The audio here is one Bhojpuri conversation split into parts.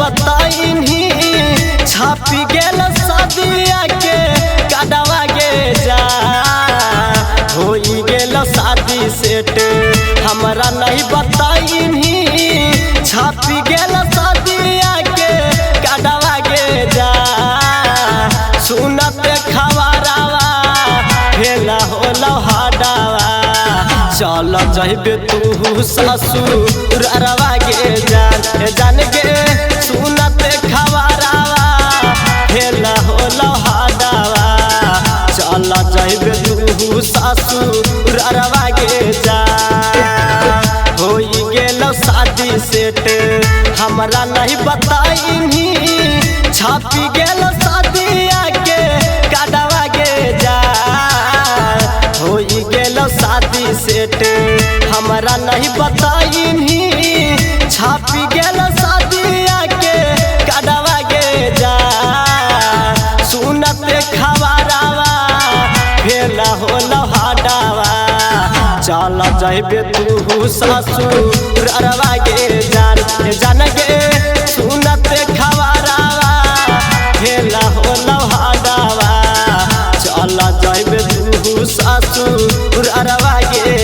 बताइनी छापी गेल शादिया के कड़वा गे जा होई गेल शादी सेट हमरा नहीं बताइनी छापी गेल शादिया के कड़वा गे जा सुनते खबरवा भेला होला हाडावा चल जइबे तू ससुरवा गे जान गे सुनते खबरवा भेला होला हाडावा चल जइबे तू ससुरवा गे होई गेल शादी सेट हमरा नहीं बताइनी छापी गेल शादिया के कड़वा गे जा होई गेल शादी सेट हमरा नहीं बताइनी छापी गेल शादिया के कड़वा गे जा सुनते खबरवा भेला होला हाडावा चल जइबे तू ससुरवा गे जान गे सुनते खबरवा भेला होला हाडावा चल जइबे तू ससुरवा गे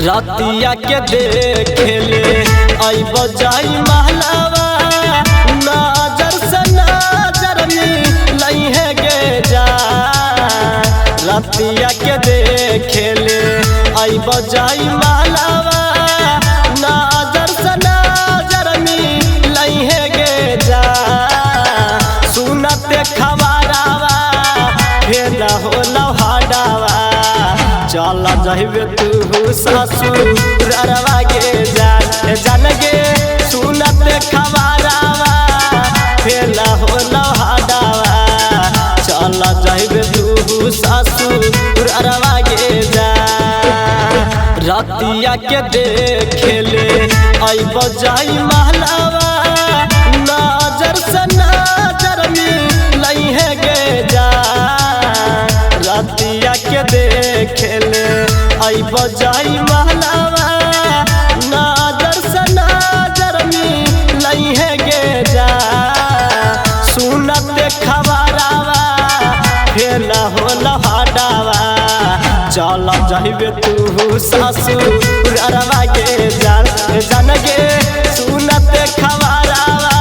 रतिया के देखेले आइब जाई महलावा नजर से नजर मिलई है गे जा रतिया के देखेले आइब जाई महलावा नजर से नजर मिलई है गे जा सुनते खबरवा भेला होला हाडावा चल जइबे तू ससुरवा गे जान गे सुनते खबरवा भेला होला हाडावा चल जइबे तू ससुरवा गे रतिया के देखेले आइब जाई महलावा नजर से नजर मिलई है गे जा रतिया के देखेले आइब जाई महलावा नजर से नजर मिलई है गे जा सुनते खबरवा भेला होला हाडावा चल जइबे तू ससुरवा गे जान गे सुनते खबरवा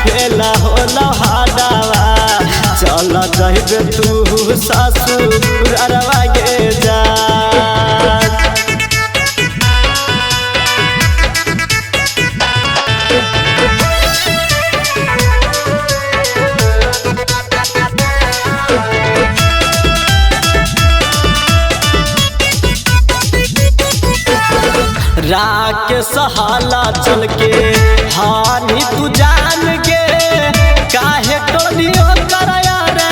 भेला होला हाडावा चल जइबे तू ससुरवा गे राके सहाला चल के हानि तू जान गे काहे टोलियो करया रे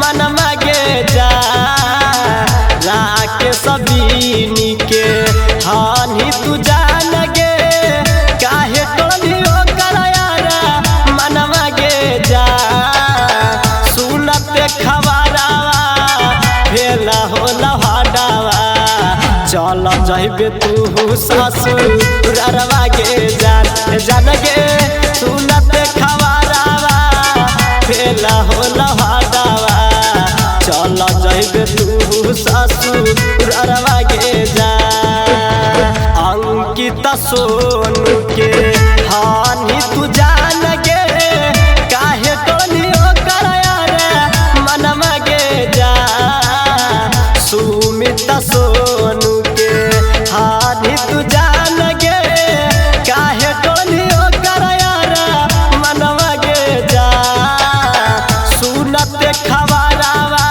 मनमा गे जा राके सबीनी के हानि तू जान गे काहे टोलियो करया रे मनमा गे जा सुनते खबरवा भेला होला हाडावा चल जइबे तू ससुरवा गे जान गे सुनते खबरवा भेला होला हाडावा चल जइबे तू ससुरवा गे अंकिता सोनू के हानि तू जान गे काहे टोलियो करया रे मनमा गे जा सुमिता सोनू के हानि तू जान गे काहे टोलियो करया रे मनवा गे जा सुनते खबरवा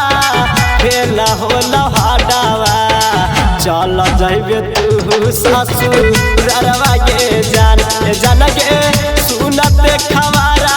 भेला होला हाडावा चल जइबे तू जैबू ससुरवा गे जान गे सुनते खबरा